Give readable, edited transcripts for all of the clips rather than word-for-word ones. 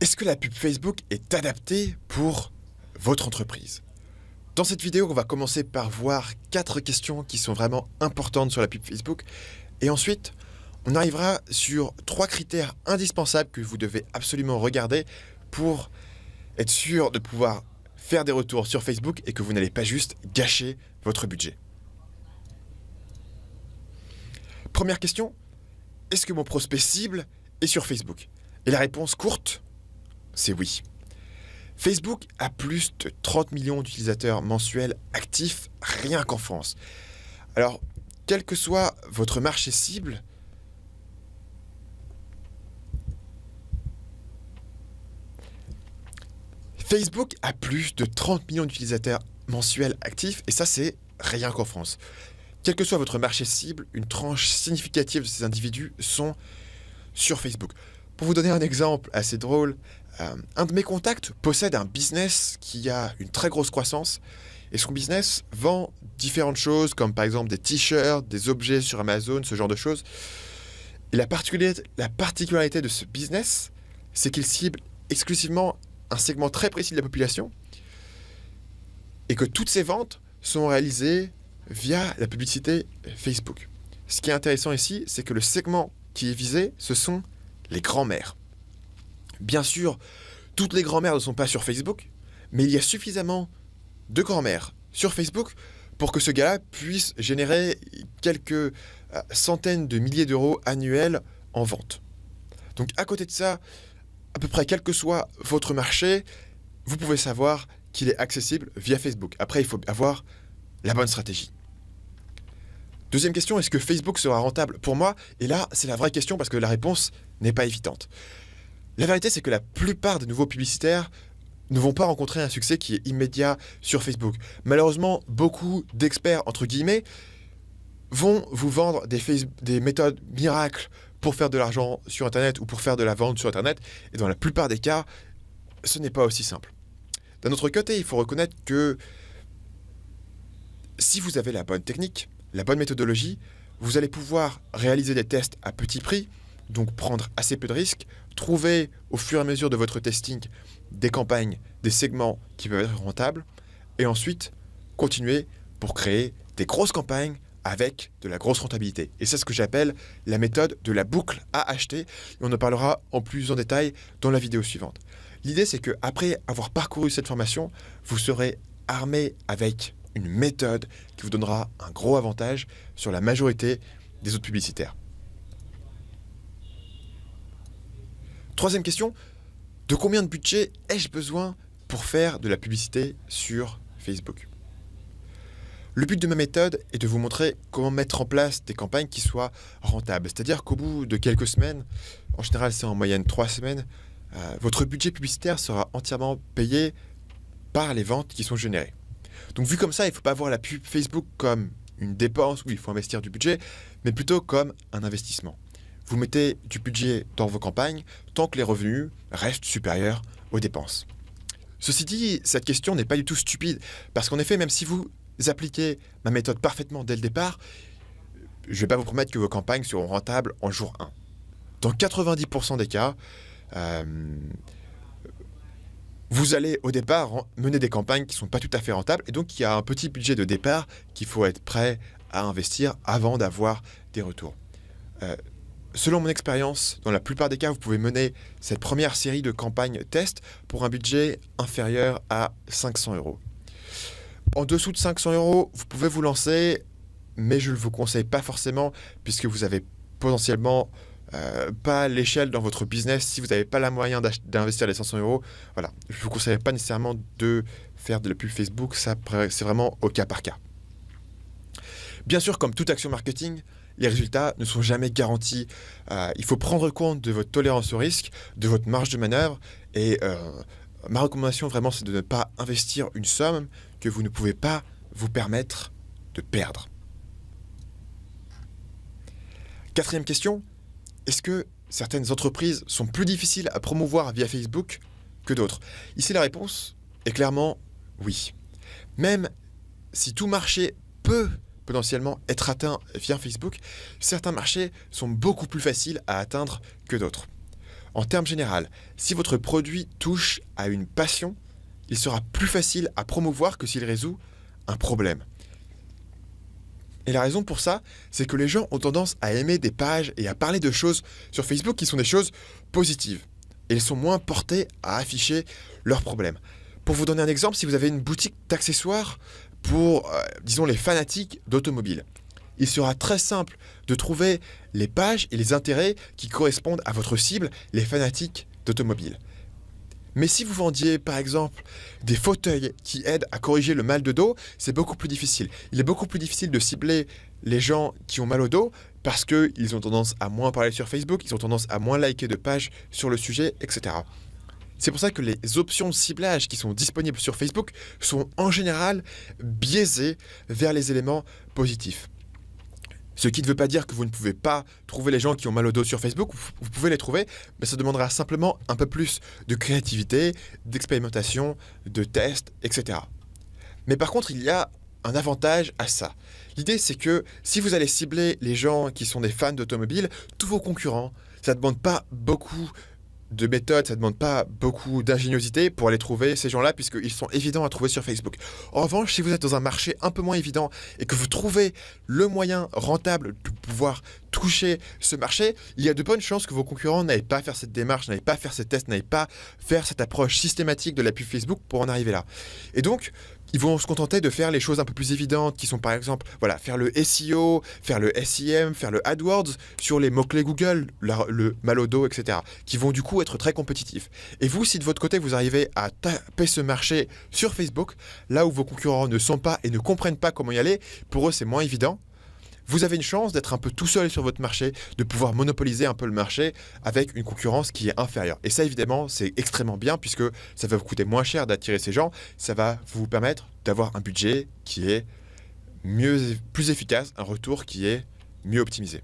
Est-ce que la pub Facebook est adaptée pour votre entreprise? Dans cette vidéo, on va commencer par voir 4 questions qui sont vraiment importantes sur la pub Facebook. Et ensuite, on arrivera sur 3 critères indispensables que vous devez absolument regarder pour être sûr de pouvoir faire des retours sur Facebook et que vous n'allez pas juste gâcher votre budget. Première question, est-ce que mon prospect cible est sur Facebook? Et la réponse courte, c'est oui. Facebook a plus de 30 millions d'utilisateurs mensuels actifs rien qu'en France. Alors, quel que soit votre marché cible, Facebook a plus de 30 millions d'utilisateurs mensuels actifs et ça, c'est rien qu'en France. Quel que soit votre marché cible, une tranche significative de ces individus sont sur Facebook. Pour vous donner un exemple assez drôle, un de mes contacts possède un business qui a une très grosse croissance et son business vend différentes choses comme par exemple des t-shirts, des objets sur Amazon, ce genre de choses. Et la particularité de ce business, c'est qu'il cible exclusivement un segment très précis de la population et que toutes ces ventes sont réalisées via la publicité Facebook. Ce qui est intéressant ici, c'est que le segment qui est visé, ce sont les grands-mères. Bien sûr, toutes les grands-mères ne sont pas sur Facebook, mais il y a suffisamment de grands-mères sur Facebook pour que ce gars-là puisse générer quelques centaines de milliers d'euros annuels en vente. Donc à côté de ça, à peu près quel que soit votre marché, vous pouvez savoir qu'il est accessible via Facebook. Après, il faut avoir la bonne stratégie. Deuxième question, est-ce que Facebook sera rentable pour moi? Et là, c'est la vraie question parce que la réponse n'est pas évidente. La vérité, c'est que la plupart des nouveaux publicitaires ne vont pas rencontrer un succès qui est immédiat sur Facebook. Malheureusement, beaucoup d'experts, entre guillemets, vont vous vendre des méthodes miracles pour faire de l'argent sur Internet ou pour faire de la vente sur Internet. Et dans la plupart des cas, ce n'est pas aussi simple. D'un autre côté, il faut reconnaître que si vous avez la bonne technique, la bonne méthodologie, vous allez pouvoir réaliser des tests à petit prix, donc prendre assez peu de risques, trouver au fur et à mesure de votre testing des campagnes, des segments qui peuvent être rentables, et ensuite continuer pour créer des grosses campagnes avec de la grosse rentabilité. Et c'est ce que j'appelle la méthode de la boucle à acheter, et on en parlera en plus en détail dans la vidéo suivante. L'idée, c'est qu'après avoir parcouru cette formation, vous serez armé avec une méthode qui vous donnera un gros avantage sur la majorité des autres publicitaires. Troisième question, de combien de budget ai-je besoin pour faire de la publicité sur Facebook? Le but de ma méthode est de vous montrer comment mettre en place des campagnes qui soient rentables. C'est-à-dire qu'au bout de quelques semaines, en général c'est en moyenne 3 semaines, votre budget publicitaire sera entièrement payé par les ventes qui sont générées. Donc vu comme ça, il ne faut pas voir la pub Facebook comme une dépense où il faut investir du budget, mais plutôt comme un investissement. Vous mettez du budget dans vos campagnes tant que les revenus restent supérieurs aux dépenses. Ceci dit, cette question n'est pas du tout stupide, parce qu'en effet, même si vous appliquez ma méthode parfaitement dès le départ, je ne vais pas vous promettre que vos campagnes seront rentables en jour 1. Dans 90% des cas, vous allez au départ mener des campagnes qui ne sont pas tout à fait rentables, et donc il y a un petit budget de départ qu'il faut être prêt à investir avant d'avoir des retours. Selon mon expérience, dans la plupart des cas, vous pouvez mener cette première série de campagnes test pour un budget inférieur à 500 €. En dessous de 500 €, vous pouvez vous lancer, mais je ne vous conseille pas forcément, puisque vous avez potentiellement pas l'échelle dans votre business. Si vous n'avez pas la moyen d'investir les 500 €, voilà, je ne vous conseille pas nécessairement de faire de la pub Facebook, ça, c'est vraiment au cas par cas. Bien sûr, comme toute action marketing, les résultats ne sont jamais garantis. Il faut prendre compte de votre tolérance au risque, de votre marge de manœuvre. Et ma recommandation vraiment, c'est de ne pas investir une somme que vous ne pouvez pas vous permettre de perdre. Quatrième question, est-ce que certaines entreprises sont plus difficiles à promouvoir via Facebook que d'autres? Ici, la réponse est clairement oui. Même si tout marché peut potentiellement être atteint via Facebook, certains marchés sont beaucoup plus faciles à atteindre que d'autres. En termes généraux, si votre produit touche à une passion, il sera plus facile à promouvoir que s'il résout un problème. Et la raison pour ça, c'est que les gens ont tendance à aimer des pages et à parler de choses sur Facebook qui sont des choses positives. Et ils sont moins portés à afficher leurs problèmes. Pour vous donner un exemple, si vous avez une boutique d'accessoires pour, disons, les fanatiques d'automobiles, il sera très simple de trouver les pages et les intérêts qui correspondent à votre cible, les fanatiques d'automobiles. Mais si vous vendiez, par exemple, des fauteuils qui aident à corriger le mal de dos, c'est beaucoup plus difficile. Il est beaucoup plus difficile de cibler les gens qui ont mal au dos parce qu'ils ont tendance à moins parler sur Facebook, ils ont tendance à moins liker de pages sur le sujet, etc. C'est pour ça que les options de ciblage qui sont disponibles sur Facebook sont en général biaisées vers les éléments positifs. Ce qui ne veut pas dire que vous ne pouvez pas trouver les gens qui ont mal au dos sur Facebook, vous pouvez les trouver, mais ça demandera simplement un peu plus de créativité, d'expérimentation, de tests, etc. Mais par contre, il y a un avantage à ça. L'idée, c'est que si vous allez cibler les gens qui sont des fans d'automobile, tous vos concurrents, ça ne demande pas beaucoup de méthodes, ça ne demande pas beaucoup d'ingéniosité pour aller trouver ces gens-là, puisqu'ils sont évidents à trouver sur Facebook. En revanche, si vous êtes dans un marché un peu moins évident et que vous trouvez le moyen rentable de pouvoir toucher ce marché, il y a de bonnes chances que vos concurrents n'aillent pas faire cette démarche, n'aillent pas faire ces tests, n'aillent pas faire cette approche systématique de la pub Facebook pour en arriver là. Et donc, ils vont se contenter de faire les choses un peu plus évidentes, qui sont par exemple, voilà, faire le SEO, faire le SEM, faire le AdWords sur les mots-clés Google, le mal au dos, etc., qui vont du coup être très compétitifs. Et vous, si de votre côté, vous arrivez à taper ce marché sur Facebook, là où vos concurrents ne sont pas et ne comprennent pas comment y aller, pour eux, c'est moins évident. Vous avez une chance d'être un peu tout seul sur votre marché, de pouvoir monopoliser un peu le marché avec une concurrence qui est inférieure. Et ça, évidemment, c'est extrêmement bien puisque ça va vous coûter moins cher d'attirer ces gens. Ça va vous permettre d'avoir un budget qui est plus efficace, un retour qui est mieux optimisé.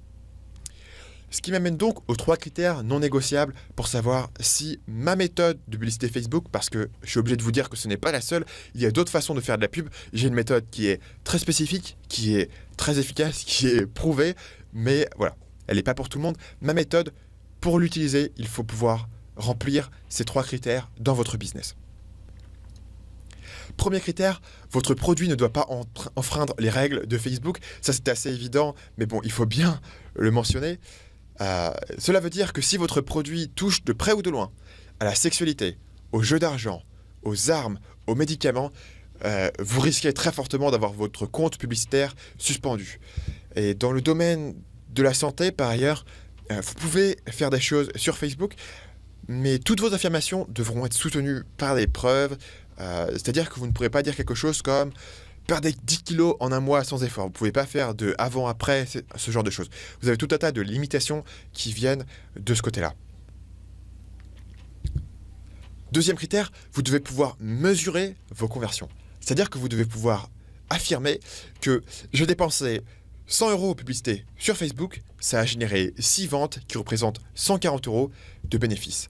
Ce qui m'amène donc aux 3 critères non négociables pour savoir si ma méthode de publicité Facebook, parce que je suis obligé de vous dire que ce n'est pas la seule, il y a d'autres façons de faire de la pub. J'ai une méthode qui est très spécifique, qui est très efficace, qui est prouvée, mais voilà, elle n'est pas pour tout le monde. Ma méthode, pour l'utiliser, il faut pouvoir remplir ces 3 critères dans votre business. Premier critère, votre produit ne doit pas enfreindre les règles de Facebook. Ça, c'est assez évident, mais bon, il faut bien le mentionner. Cela veut dire que si votre produit touche de près ou de loin à la sexualité, aux jeux d'argent, aux armes, aux médicaments, vous risquez très fortement d'avoir votre compte publicitaire suspendu. Et dans le domaine de la santé, par ailleurs, vous pouvez faire des choses sur Facebook, mais toutes vos affirmations devront être soutenues par des preuves, c'est-à-dire que vous ne pourrez pas dire quelque chose comme perdez 10 kilos en un mois sans effort. Vous ne pouvez pas faire de avant-après, ce genre de choses. Vous avez tout un tas de limitations qui viennent de ce côté-là. Deuxième critère, vous devez pouvoir mesurer vos conversions. C'est-à-dire que vous devez pouvoir affirmer que je dépensais 100 € aux publicités sur Facebook, ça a généré 6 ventes qui représentent 140 € de bénéfices.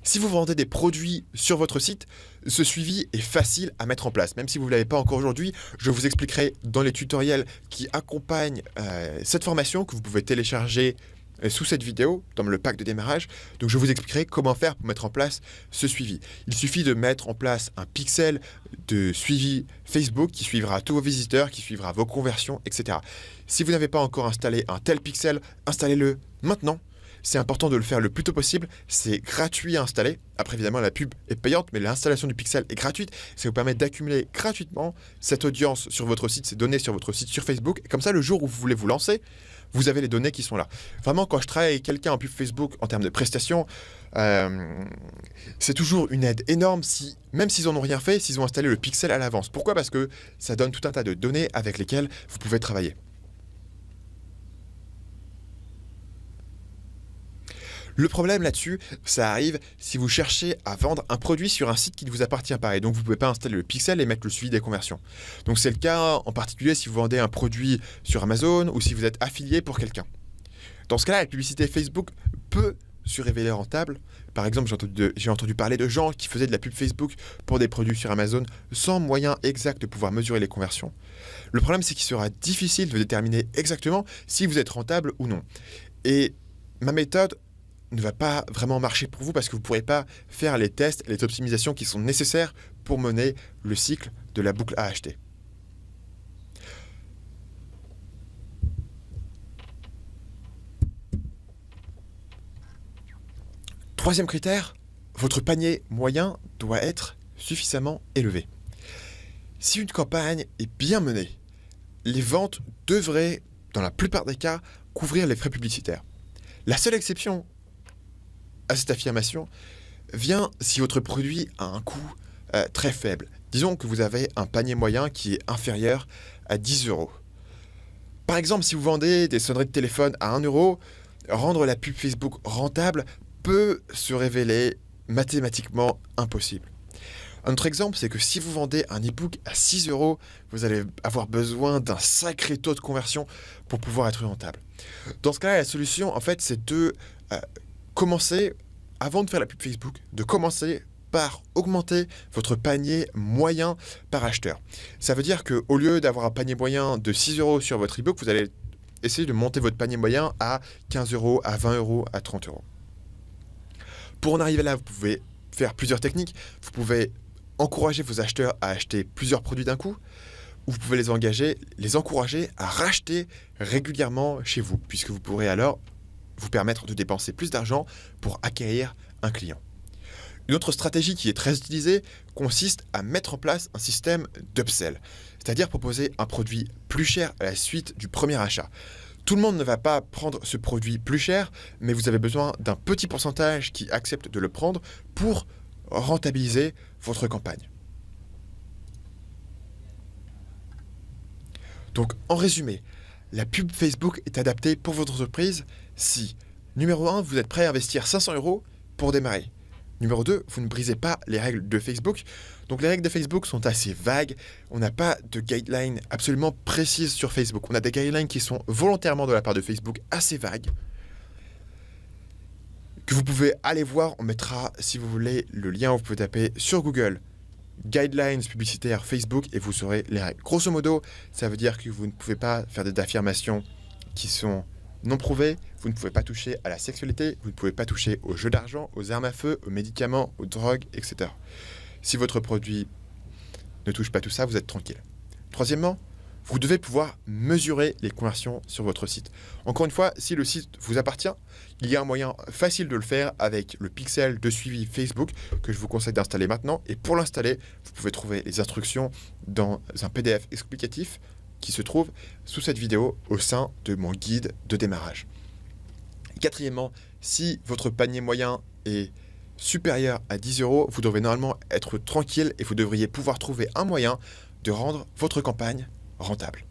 Si vous vendez des produits sur votre site, ce suivi est facile à mettre en place. Même si vous ne l'avez pas encore aujourd'hui, je vous expliquerai dans les tutoriels qui accompagnent cette formation que vous pouvez télécharger sous cette vidéo, dans le pack de démarrage. Donc je vous expliquerai comment faire pour mettre en place ce suivi. Il suffit de mettre en place un pixel de suivi Facebook qui suivra tous vos visiteurs, qui suivra vos conversions, etc. Si vous n'avez pas encore installé un tel pixel, installez-le maintenant. C'est important de le faire le plus tôt possible, c'est gratuit à installer. Après évidemment la pub est payante, mais l'installation du pixel est gratuite. Ça vous permet d'accumuler gratuitement cette audience sur votre site, ces données sur votre site sur Facebook. Et comme ça, le jour où vous voulez vous lancer, vous avez les données qui sont là. Vraiment, quand je travaille avec quelqu'un en pub Facebook en termes de prestations, c'est toujours une aide énorme, même s'ils n'en ont rien fait, s'ils ont installé le pixel à l'avance. Pourquoi ? Parce que ça donne tout un tas de données avec lesquelles vous pouvez travailler. Le problème là-dessus, ça arrive si vous cherchez à vendre un produit sur un site qui ne vous appartient pas. Et donc, vous ne pouvez pas installer le pixel et mettre le suivi des conversions. Donc, c'est le cas en particulier si vous vendez un produit sur Amazon ou si vous êtes affilié pour quelqu'un. Dans ce cas-là, la publicité Facebook peut se révéler rentable. Par exemple, j'ai entendu parler de gens qui faisaient de la pub Facebook pour des produits sur Amazon sans moyen exact de pouvoir mesurer les conversions. Le problème, c'est qu'il sera difficile de déterminer exactement si vous êtes rentable ou non. Et ma méthode ne va pas vraiment marcher pour vous parce que vous ne pourrez pas faire les tests et les optimisations qui sont nécessaires pour mener le cycle de la boucle à acheter. Troisième critère, votre panier moyen doit être suffisamment élevé. Si une campagne est bien menée, les ventes devraient, dans la plupart des cas, couvrir les frais publicitaires. La seule exception à cette affirmation vient si votre produit a un coût très faible. Disons que vous avez un panier moyen qui est inférieur à 10 euros. Par exemple, si vous vendez des sonneries de téléphone à 1 euro, rendre la pub Facebook rentable peut se révéler mathématiquement impossible. Un autre exemple, c'est que si vous vendez un e-book à 6 euros, vous allez avoir besoin d'un sacré taux de conversion pour pouvoir être rentable. Dans ce cas-là, la solution, en fait, c'est de commencer, avant de faire la pub Facebook, de commencer par augmenter votre panier moyen par acheteur. Ça veut dire qu'au lieu d'avoir un panier moyen de 6 euros sur votre e-book, vous allez essayer de monter votre panier moyen à 15 euros, à 20 euros, à 30 euros. Pour en arriver là, vous pouvez faire plusieurs techniques. Vous pouvez encourager vos acheteurs à acheter plusieurs produits d'un coup, ou vous pouvez les encourager à racheter régulièrement chez vous, puisque vous pourrez alors vous permettre de dépenser plus d'argent pour acquérir un client. Une autre stratégie qui est très utilisée consiste à mettre en place un système d'upsell, c'est-à-dire proposer un produit plus cher à la suite du premier achat. Tout le monde ne va pas prendre ce produit plus cher, mais vous avez besoin d'un petit pourcentage qui accepte de le prendre pour rentabiliser votre campagne. Donc, en résumé, la pub Facebook est adaptée pour votre entreprise si, numéro 1, vous êtes prêt à investir 500 euros pour démarrer. Numéro 2, vous ne brisez pas les règles de Facebook. Donc les règles de Facebook sont assez vagues. On n'a pas de guidelines absolument précises sur Facebook. On a des guidelines qui sont volontairement de la part de Facebook assez vagues, que vous pouvez aller voir. On mettra, si vous voulez, le lien. Vous pouvez taper sur Google Guidelines publicitaires Facebook et vous saurez les règles. Grosso modo, ça veut dire que vous ne pouvez pas faire des affirmations qui sont non prouvées, vous ne pouvez pas toucher à la sexualité, vous ne pouvez pas toucher aux jeux d'argent, aux armes à feu, aux médicaments, aux drogues, etc. Si votre produit ne touche pas tout ça, vous êtes tranquille. Troisièmement, vous devez pouvoir mesurer les conversions sur votre site. Encore une fois, si le site vous appartient, il y a un moyen facile de le faire avec le pixel de suivi Facebook que je vous conseille d'installer maintenant. Et pour l'installer, vous pouvez trouver les instructions dans un PDF explicatif qui se trouve sous cette vidéo au sein de mon guide de démarrage. Quatrièmement, si votre panier moyen est supérieur à 10 euros, vous devrez normalement être tranquille et vous devriez pouvoir trouver un moyen de rendre votre campagne rentable.